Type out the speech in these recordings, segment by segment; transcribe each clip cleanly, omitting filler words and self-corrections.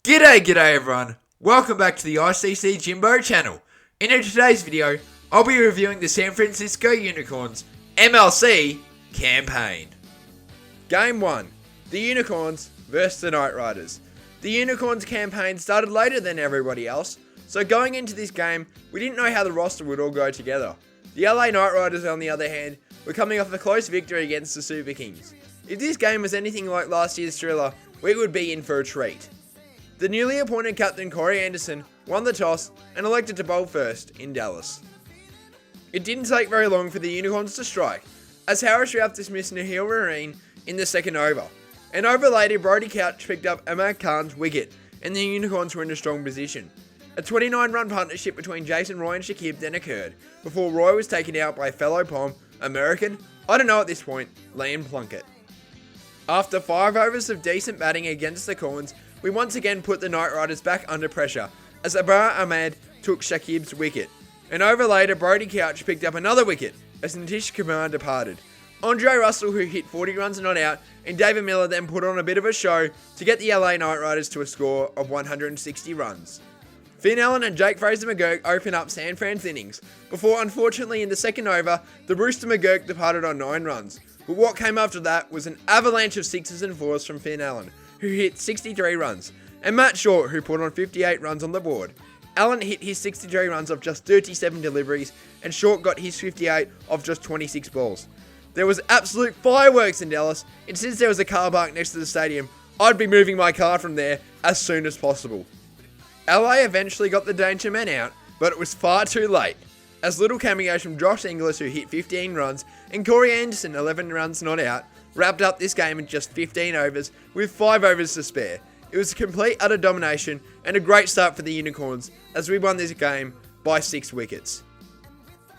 G'day everyone, welcome back to the ICC Jimbo channel. In today's video, I'll be reviewing the San Francisco Unicorns MLC campaign. Game 1, the Unicorns vs the Knight Riders. The Unicorns campaign started later than everybody else, so going into this game, we didn't know how the roster would all go together. The LA Knight Riders, on the other hand, were coming off a close victory against the Super Kings. If this game was anything like last year's thriller, we would be in for a treat. The newly appointed captain Corey Anderson won the toss and elected to bowl first in Dallas. It didn't take very long for the Unicorns to strike, as Haris Rauf dismissed Nihil Raheen in the second over. An over later, Brody Couch picked up Ahmad Khan's wicket, and the Unicorns were in a strong position. A 29-run partnership between Jason Roy and Shakib then occurred, before Roy was taken out by fellow Pom, American, I don't know at this point, Liam Plunkett. After 5 overs of decent batting against the Corns, we once again put the Knight Riders back under pressure, as Abar Ahmed took Shakib's wicket. An over later, Brody Couch picked up another wicket, as Nitish Kumar departed. Andre Russell, who hit 40 runs not out, and David Miller then put on a bit of a show to get the LA Knight Riders to a score of 160 runs. Finn Allen and Jake Fraser McGurk opened up San Fran's innings, before unfortunately in the second over, the Rooster McGurk departed on 9 runs. But what came after that was an avalanche of 6s and 4s from Finn Allen, who hit 63 runs, and Matt Short, who put on 58 runs on the board. Allen hit his 63 runs off just 37 deliveries, and Short got his 58 off just 26 balls. There was absolute fireworks in Dallas, and since there was a car park next to the stadium, I'd be moving my car from there as soon as possible. LA eventually got the danger men out, but it was far too late, as little cameos from Josh Inglis, who hit 15 runs, and Corey Anderson, 11 runs not out, wrapped up this game in just 15 overs with 5 overs to spare. It was a complete utter domination and a great start for the Unicorns, as we won this game by 6 wickets.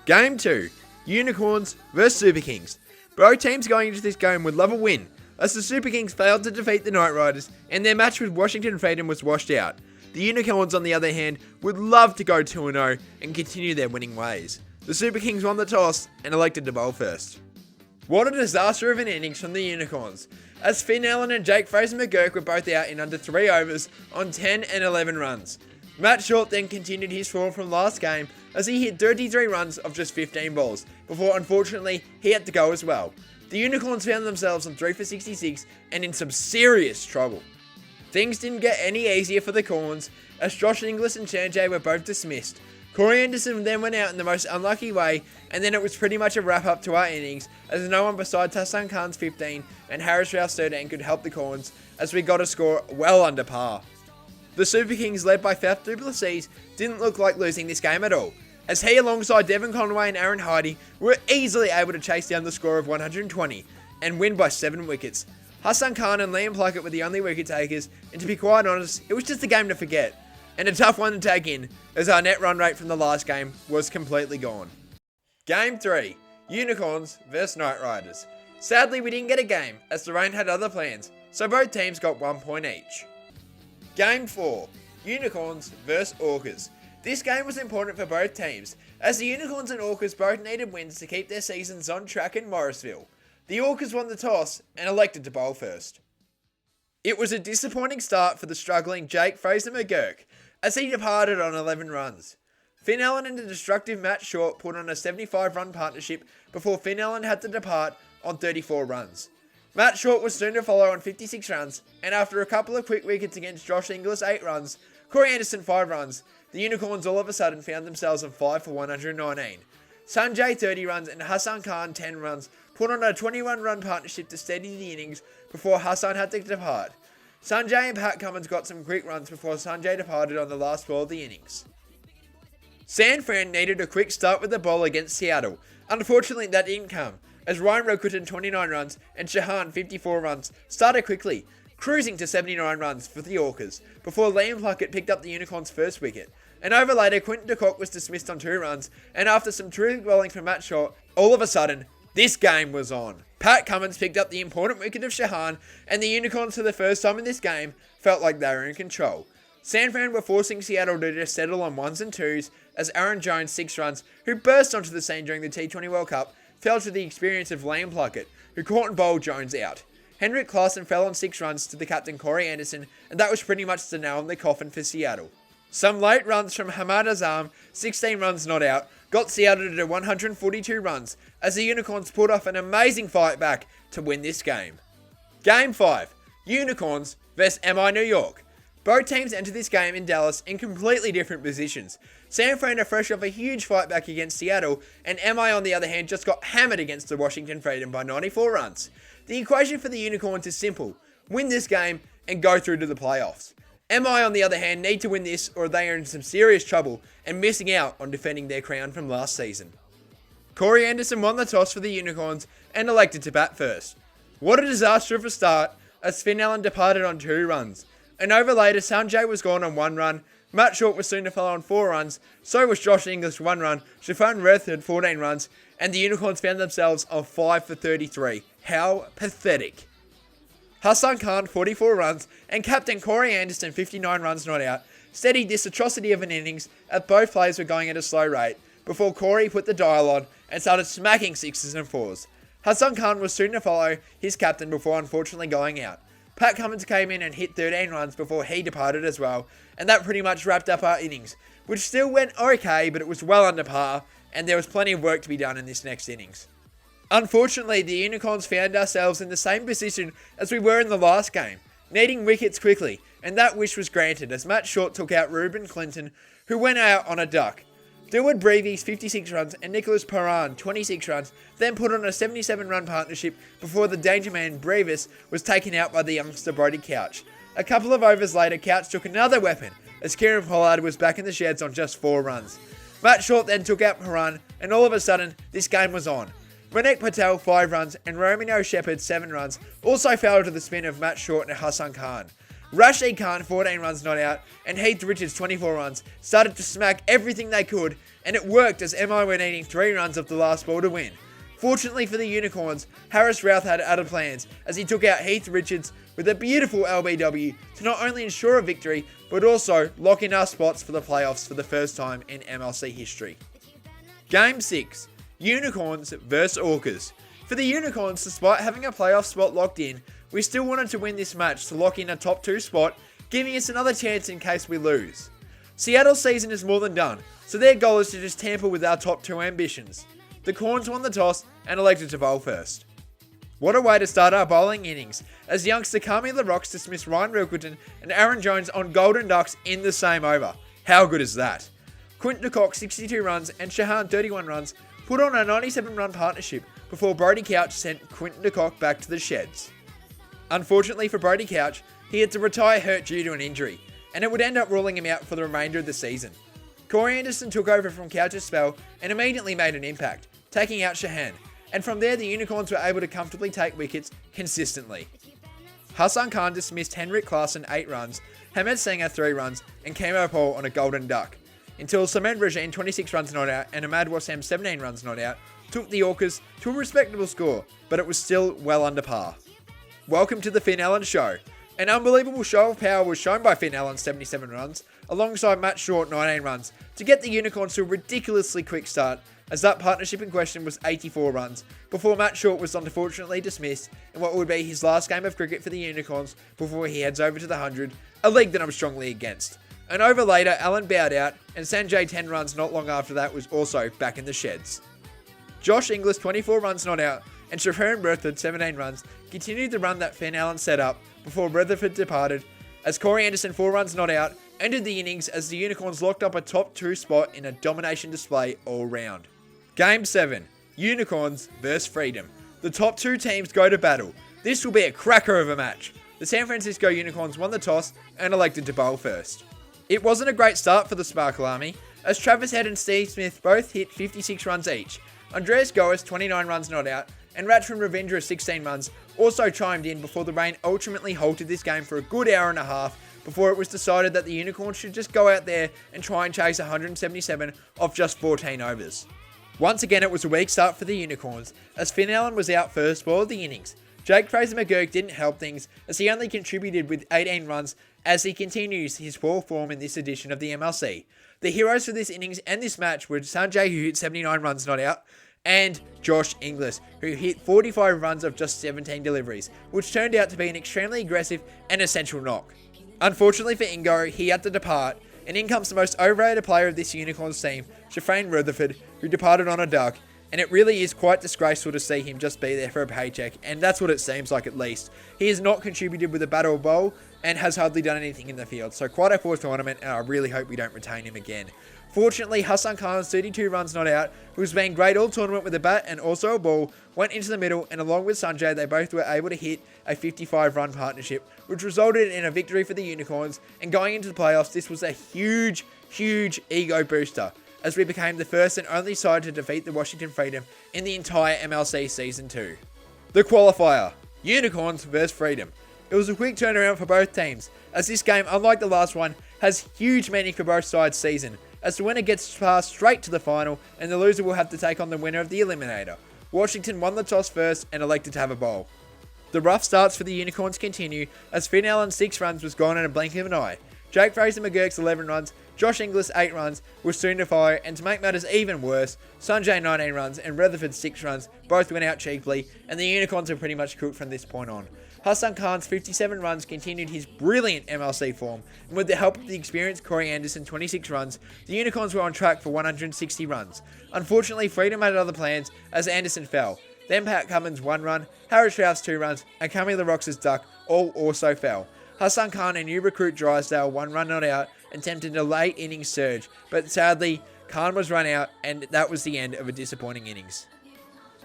Game 2, Unicorns vs Super Kings. Both teams going into this game would love a win, as the Super Kings failed to defeat the Knight Riders and their match with Washington Freedom was washed out. The Unicorns, on the other hand, would love to go 2-0 and continue their winning ways. The Super Kings won the toss and elected to bowl first. What a disaster of an innings from the Unicorns, as Finn Allen and Jake Fraser McGurk were both out in under 3 overs on 10 and 11 runs. Matt Short then continued his form from last game, as he hit 33 runs of just 15 balls, before unfortunately he had to go as well. The Unicorns found themselves on 3 for 66 and in some serious trouble. Things didn't get any easier for the Corns, as Josh Inglis and Sanjay were both dismissed. Corey Anderson then went out in the most unlucky way, and then it was pretty much a wrap up to our innings, as no one besides Hassan Khan's 15 and Haris Rauf's 13 could help the Corns, as we got a score well under par. The Super Kings, led by Faf du Plessis, didn't look like losing this game at all, as he alongside Devon Conway and Aaron Hardy were easily able to chase down the score of 120 and win by 7 wickets. Hassan Khan and Liam Plunkett were the only wicket takers, and to be quite honest, it was just a game to forget, and a tough one to take in, as our net run rate from the last game was completely gone. Game 3, Unicorns vs Knight Riders. Sadly, we didn't get a game, as the rain had other plans, so both teams got 1 point each. Game 4, Unicorns vs Orcas. This game was important for both teams, as the Unicorns and Orcas both needed wins to keep their seasons on track in Morrisville. The Orcas won the toss and elected to bowl first. It was a disappointing start for the struggling Jake Fraser McGurk, as he departed on 11 runs. Finn Allen and the destructive Matt Short put on a 75-run partnership before Finn Allen had to depart on 34 runs. Matt Short was soon to follow on 56 runs, and after a couple of quick wickets against Josh Inglis 8 runs, Corey Anderson 5 runs, the Unicorns all of a sudden found themselves on 5 for 119. Sanjay 30 runs and Hassan Khan 10 runs put on a 21-run partnership to steady the innings before Hassan had to depart. Sanjay and Pat Cummins got some quick runs before Sanjay departed on the last ball of the innings. San Fran needed a quick start with the ball against Seattle. Unfortunately, that didn't come, as Ryan Roquetin 29 runs and Shahan 54 runs started quickly, cruising to 79 runs for the Orcas, before Liam Plunkett picked up the Unicorns' first wicket. An over later, Quinton de Kock was dismissed on 2 runs, and after some terrific bowling from Matt Short, all of a sudden, this game was on. Pat Cummins picked up the important wicket of Shahan, and the Unicorns, for the first time in this game, felt like they were in control. San Fran were forcing Seattle to just settle on 1s and 2s, as Aaron Jones, 6 runs, who burst onto the scene during the T20 World Cup, fell to the experience of Liam Plunkett, who caught and bowled Jones out. Henrik Klassen fell on 6 runs to the captain Corey Anderson, and that was pretty much the nail in the coffin for Seattle. Some late runs from Hamad Azam, 16 runs not out, got Seattle to 142 runs as the Unicorns pulled off an amazing fight back to win this game. Game 5, Unicorns vs MI New York. Both teams entered this game in Dallas in completely different positions. San Fran are fresh off a huge fight back against Seattle, and MI on the other hand just got hammered against the Washington Freedom by 94 runs. The equation for the Unicorns is simple: win this game and go through to the playoffs. MI on the other hand need to win this or they are in some serious trouble and missing out on defending their crown from last season. Corey Anderson won the toss for the Unicorns and elected to bat first. What a disaster of a start as Finn Allen departed on 2 runs. An over later, Sanjay was gone on 1 run, Matt Short was soon to follow on 4 runs, so was Josh Inglis 1 run, Stefan Rutherford 14 runs, and the Unicorns found themselves on 5 for 33. How pathetic. Hassan Khan 44 runs and captain Corey Anderson 59 runs not out steadied this atrocity of an innings as both players were going at a slow rate before Corey put the dial on and started smacking 6s and 4s. Hassan Khan was soon to follow his captain before unfortunately going out. Pat Cummins came in and hit 13 runs before he departed as well, and that pretty much wrapped up our innings, which still went okay, but it was well under par, and there was plenty of work to be done in this next innings. Unfortunately, the Unicorns found ourselves in the same position as we were in the last game, needing wickets quickly, and that wish was granted as Matt Short took out Ruben Clinton, who went out on a duck. Dilwood Brevis 56 runs and Nicholas Paran 26 runs, then put on a 77-run partnership before the danger man Brevis was taken out by the youngster Brody Couch. A couple of overs later, Couch took another weapon as Kieran Pollard was back in the sheds on just 4 runs. Matt Short then took out Paran, and all of a sudden, this game was on. Renek Patel 5 runs and Romeo Shepherd 7 runs also fell to the spin of Matt Short and Hassan Khan. Rashid Khan 14 runs not out and Heath Richards 24 runs started to smack everything they could, and it worked as MI were needing 3 runs off the last ball to win. Fortunately for the Unicorns, Harris Routh had other plans as he took out Heath Richards with a beautiful LBW to not only ensure a victory but also lock in our spots for the playoffs for the first time in MLC history. Game 6, Unicorns vs Orcas. For the Unicorns, despite having a playoff spot locked in, we still wanted to win this match to lock in a top 2 spot, giving us another chance in case we lose. Seattle's season is more than done, so their goal is to just tamper with our top 2 ambitions. The Corns won the toss and elected to bowl first. What a way to start our bowling innings, as youngster Kami LaRocks dismissed Ryan Wilkerton and Aaron Jones on Golden Ducks in the same over. How good is that? Quinton de Kock 62 runs and Shahan 31 runs put on a 97-run partnership before Brody Couch sent Quinton de Kock back to the sheds. Unfortunately for Brody Couch, he had to retire hurt due to an injury, and it would end up ruling him out for the remainder of the season. Corey Anderson took over from Couch's spell and immediately made an impact, taking out Shahan, and from there the Unicorns were able to comfortably take wickets consistently. Hassan Khan dismissed Henrik Klassen 8 runs, Hamed Sanger 3 runs, and Kamo Paul on a Golden Duck, until Samed Regine 26 runs not out and Ahmad Wassam 17 runs not out took the Orcas to a respectable score, but it was still well under par. Welcome to the Finn Allen Show. An unbelievable show of power was shown by Finn Allen 77 runs, alongside Matt Short 19 runs, to get the Unicorns to a ridiculously quick start, as that partnership in question was 84 runs, before Matt Short was unfortunately dismissed in what would be his last game of cricket for the Unicorns before he heads over to the 100, a league that I'm strongly against. An over later, Allen bowed out, and Sanjay 10 runs not long after that was also back in the sheds. Josh Inglis 24 runs not out, and Stefan Rutherford 17 runs continued the run that Finn Allen set up before Rutherford departed, as Corey Anderson 4 runs not out ended the innings as the Unicorns locked up a top 2 spot in a domination display all round. Game 7, Unicorns vs Freedom. The top 2 teams go to battle. This will be a cracker of a match. The San Francisco Unicorns won the toss and elected to bowl first. It wasn't a great start for the Sparkle Army, as Travis Head and Steve Smith both hit 56 runs each. Andreas Goes 29 runs not out, and Rachman Ravindra 16 runs also chimed in before the rain ultimately halted this game for a good hour and a half before it was decided that the Unicorns should just go out there and try and chase 177 off just 14 overs. Once again, it was a weak start for the Unicorns, as Finn Allen was out first ball of the innings. Jake Fraser McGurk didn't help things, as he only contributed with 18 runs as he continues his poor form in this edition of the MLC. The heroes for this innings and this match were Sanjay, who hit 79 runs not out, and Josh Inglis, who hit 45 runs of just 17 deliveries, which turned out to be an extremely aggressive and essential knock. Unfortunately for Ingo, he had to depart, and in comes the most overrated player of this Unicorns team, Shafrain Rutherford, who departed on a duck, and it really is quite disgraceful to see him just be there for a paycheck, and that's what it seems like at least. He has not contributed with a bat or ball, and has hardly done anything in the field, so quite a poor tournament, and I really hope we don't retain him again. Fortunately, Hassan Khan's 32 runs not out, who has been great all tournament with a bat and also a ball, went into the middle, and along with Sanjay, they both were able to hit a 55-run partnership, which resulted in a victory for the Unicorns, and going into the playoffs, this was a huge ego booster, as we became the first and only side to defeat the Washington Freedom in the entire MLC Season 2. The qualifier, Unicorns vs Freedom. It was a quick turnaround for both teams, as this game, unlike the last one, has huge meaning for both sides' season, as the winner gets passed straight to the final, and the loser will have to take on the winner of the Eliminator. Washington won the toss first and elected to have a bowl. The rough starts for the Unicorns continue, as Finn Allen's 6 runs was gone in a blink of an eye. Jake Fraser McGurk's 11 runs, Josh Inglis 8 runs was soon to follow, and to make matters even worse, Sanjay 19 runs and Rutherford 6 runs both went out cheaply, and the Unicorns were pretty much cooked from this point on. Hassan Khan's 57 runs continued his brilliant MLC form, and with the help of the experienced Corey Anderson 26 runs, the Unicorns were on track for 160 runs. Unfortunately, Freedom had other plans as Anderson fell. Then Pat Cummins 1 run, Harris Ralph's 2 runs, and Cammy LaRox's duck all also fell. Hassan Khan and new recruit Drysdale 1 run not out, attempted a late innings surge, but sadly, Khan was run out, and that was the end of a disappointing innings.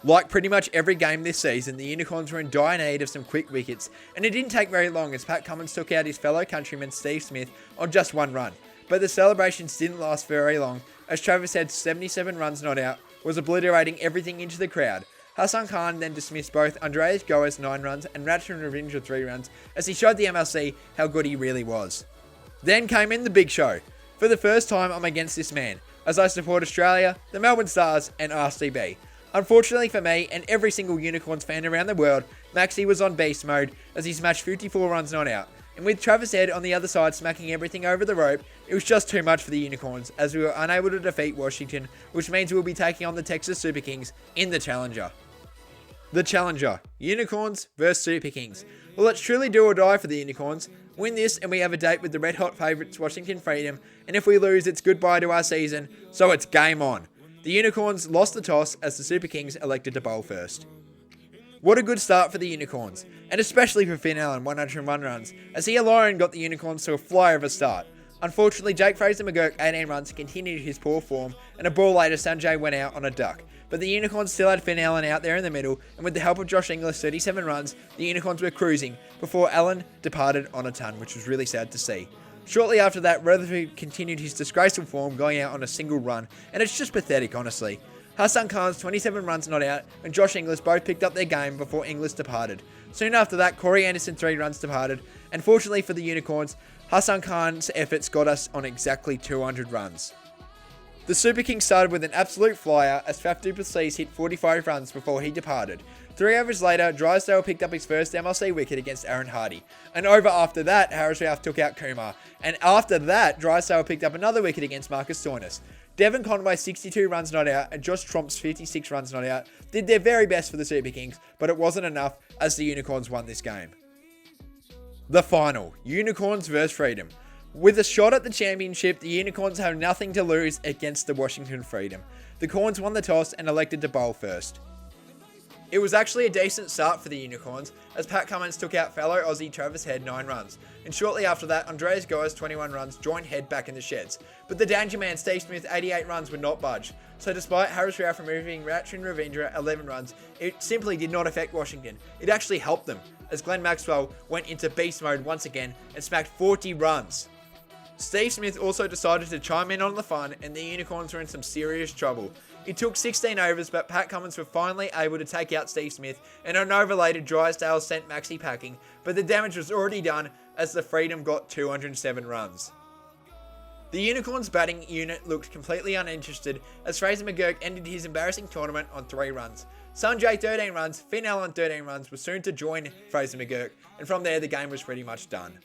Like pretty much every game this season, the Unicorns were in dire need of some quick wickets, and it didn't take very long as Pat Cummins took out his fellow countryman Steve Smith on just 1 run. But the celebrations didn't last very long, as Travis Head's 77 runs not out was obliterating everything into the crowd. Hassan Khan then dismissed both Andreas Goa's 9 runs and Ratchin Ravindra 3 runs, as he showed the MLC how good he really was. Then came in the big show. For the first time, I'm against this man, as I support Australia, the Melbourne Stars, and RCB. Unfortunately for me, and every single Unicorns fan around the world, Maxi was on beast mode, as he smashed 54 runs not out. And with Travis Head on the other side smacking everything over the rope, it was just too much for the Unicorns, as we were unable to defeat Washington, which means we'll be taking on the Texas Super Kings in the Challenger. The Challenger, Unicorns vs Super Kings. Well, it's truly do or die for the Unicorns. Win this and we have a date with the red hot favourites Washington Freedom, and if we lose, it's goodbye to our season, so it's game on. The Unicorns lost the toss as the Super Kings elected to bowl first. What a good start for the Unicorns, and especially for Finn Allen, 101 runs, as he alone got the Unicorns to a flyer of a start. Unfortunately, Jake Fraser McGurk, 18 runs, continued his poor form, and a ball later, Sanjay went out on a duck. But the Unicorns still had Finn Allen out there in the middle, and with the help of Josh Inglis, 37 runs, the Unicorns were cruising, before Allen departed on a ton, which was really sad to see. Shortly after that, Rutherford continued his disgraceful form, going out on a single run, and it's just pathetic, honestly. Hassan Khan's 27 runs not out, and Josh Inglis both picked up their game before Inglis departed. Soon after that, Corey Anderson 3 runs departed, and fortunately for the Unicorns, Hassan Khan's efforts got us on exactly 200 runs. The Super Kings started with an absolute flyer as Faf du Plessis hit 45 runs before he departed. 3 overs later, Drysdale picked up his first MLC wicket against Aaron Hardy. An over after that, Harris Ralph took out Kumar. And after that, Drysdale picked up another wicket against Marcus Stoinis. Devon Conway's 62 runs not out and Josh Tromp's 56 runs not out did their very best for the Super Kings, but it wasn't enough as the Unicorns won this game. The final, Unicorns vs Freedom. With a shot at the championship, the Unicorns have nothing to lose against the Washington Freedom. The Corns won the toss and elected to bowl first. It was actually a decent start for the Unicorns, as Pat Cummins took out fellow Aussie Travis Head 9 runs, and shortly after that, Andreas Goa's 21 runs joined Head back in the sheds. But the danger man Steve Smith 88 runs would not budge, so despite Harris Ralph removing Ratchin Ravindra 11 runs, it simply did not affect Washington. It actually helped them, as Glenn Maxwell went into beast mode once again and smacked 40 runs. Steve Smith also decided to chime in on the fun, and the Unicorns were in some serious trouble. It took 16 overs, but Pat Cummins were finally able to take out Steve Smith, and an over later, Drysdale sent Maxi packing, but the damage was already done as the Freedom got 207 runs. The Unicorns' batting unit looked completely uninterested as Fraser McGurk ended his embarrassing tournament on 3 runs. Sanjay 13 runs, Finn Allen 13 runs were soon to join Fraser McGurk, and from there the game was pretty much done.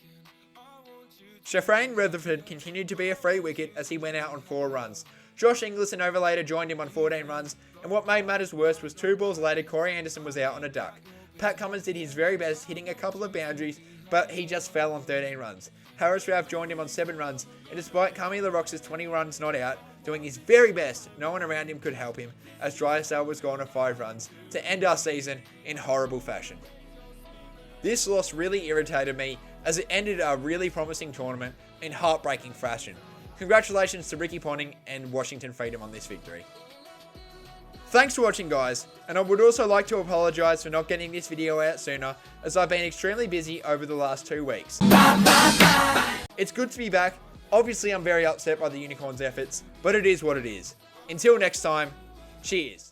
Shafrain Rutherford continued to be a free wicket as he went out on 4 runs. Josh Inglis and Overlater joined him on 14 runs, and what made matters worse was 2 balls later Corey Anderson was out on a duck. Pat Cummins did his very best, hitting a couple of boundaries, but he just fell on 13 runs. Harris Ralph joined him on 7 runs, and despite Kami LaRox's 20 runs not out, doing his very best, no one around him could help him, as Drysdale was gone on 5 runs, to end our season in horrible fashion. This loss really irritated me, as it ended a really promising tournament in heartbreaking fashion. Congratulations to Ricky Ponting and Washington Freedom on this victory. Thanks for watching, guys, and I would also like to apologise for not getting this video out sooner, as I've been extremely busy over the last 2 weeks. It's good to be back. Obviously I'm very upset by the Unicorns' efforts, but it is what it is. Until next time, cheers.